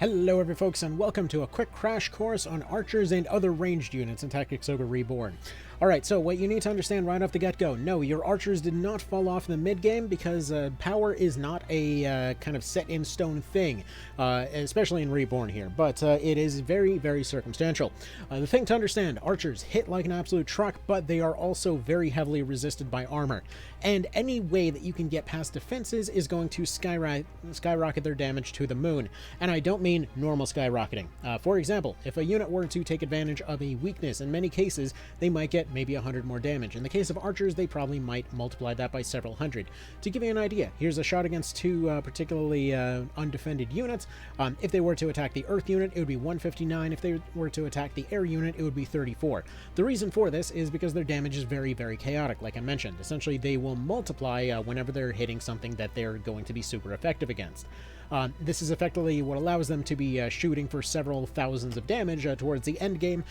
Hello every folks, and welcome to a quick crash course on archers and other ranged units in Tactics Ogre Reborn. Alright, so what you need to understand right off the get-go, no, your archers did not fall off in the mid-game because power is not a kind of set-in-stone thing, especially in Reborn here, but it is very, very circumstantial. The thing to understand, archers hit like an absolute truck, but they are also very heavily resisted by armor, and any way that you can get past defenses is going to skyrocket their damage to the moon, and I don't mean normal skyrocketing. For example, if a unit were to take advantage of a weakness, in many cases, they might get maybe 100 more damage. In the case of archers, they probably might multiply that by several hundred. To give you an idea, here's a shot against two particularly undefended units. If they were to attack the earth unit, it would be 159. If they were to attack the air unit, it would be 34. The reason for this is because their damage is very, very chaotic, like I mentioned. Essentially, they will multiply whenever they're hitting something that they're going to be super effective against. This is effectively what allows them to be shooting for several thousands of damage towards the end game,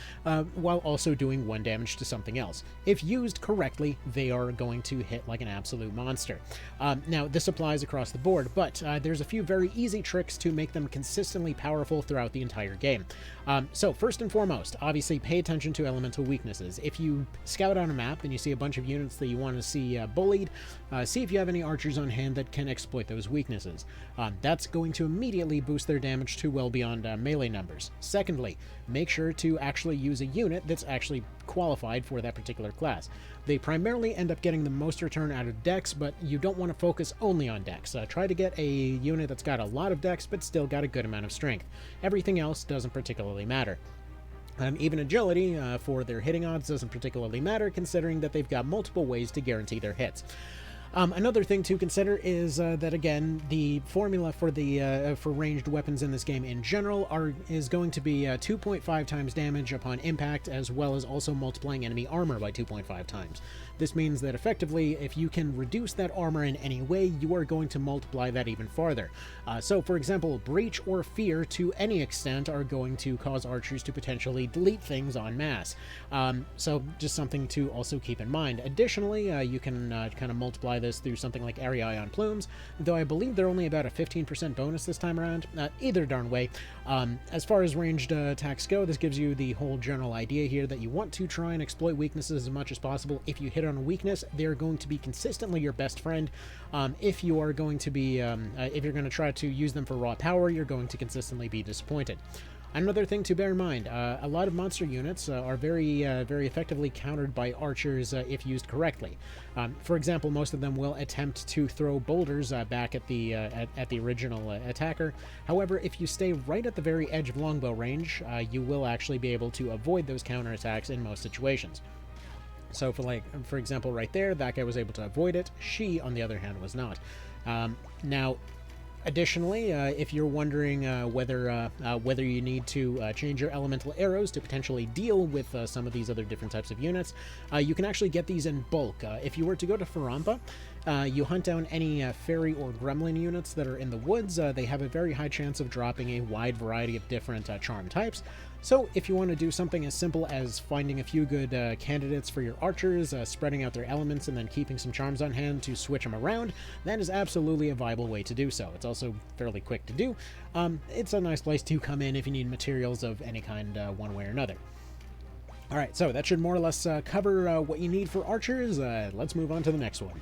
while also doing 1 damage to something else. If used correctly, they are going to hit like an absolute monster. Now, this applies across the board, but there's a few very easy tricks to make them consistently powerful throughout the entire game. So first and foremost, obviously pay attention to elemental weaknesses. If you scout on a map and you see a bunch of units that you want to see bullied, see if you have any archers on hand that can exploit those weaknesses. That's going to immediately boost their damage to well beyond melee numbers. Secondly, make sure to actually use a unit that's actually qualified for that particular class. They primarily end up getting the most return out of dex, but you don't want to focus only on dex. Try to get a unit that's got a lot of dex, but still got a good amount of strength. Everything else doesn't particularly matter. Even agility for their hitting odds doesn't particularly matter, considering that they've got multiple ways to guarantee their hits. Another thing to consider is that, again, the formula for the for ranged weapons in this game in general is going to be 2.5 times damage upon impact, as well as also multiplying enemy armor by 2.5 times. This means that effectively, if you can reduce that armor in any way, you are going to multiply that even farther. So, for example, Breach or Fear, to any extent, are going to cause archers to potentially delete things en masse. So, just something to also keep in mind. Additionally, you can kind of multiply this through something like area ion plumes, though I believe they're only about a 15% bonus this time around. Either darn way. As far as ranged attacks go, this gives you the whole general idea here that you want to try and exploit weaknesses as much as possible. If you hit on a weakness, they're going to be consistently your best friend. If you are going to be, if you're going to try to use them for raw power, you're going to consistently be disappointed. Another thing to bear in mind, a lot of monster units are very effectively countered by archers if used correctly. For example, most of them will attempt to throw boulders back at the original attacker. However, if you stay right at the very edge of longbow range, you will actually be able to avoid those counterattacks in most situations. So for example, right there, that guy was able to avoid it. She, on the other hand, was not. Now, additionally, if you're wondering whether you need to change your elemental arrows to potentially deal with some of these other different types of units, you can actually get these in bulk. If you were to go to Farampa, you hunt down any fairy or gremlin units that are in the woods. They have a very high chance of dropping a wide variety of different charm types. So if you want to do something as simple as finding a few good candidates for your archers, spreading out their elements, and then keeping some charms on hand to switch them around, that is absolutely a viable way to do so. It's also fairly quick to do. It's a nice place to come in if you need materials of any kind one way or another. Alright, so that should more or less cover what you need for archers. Let's move on to the next one.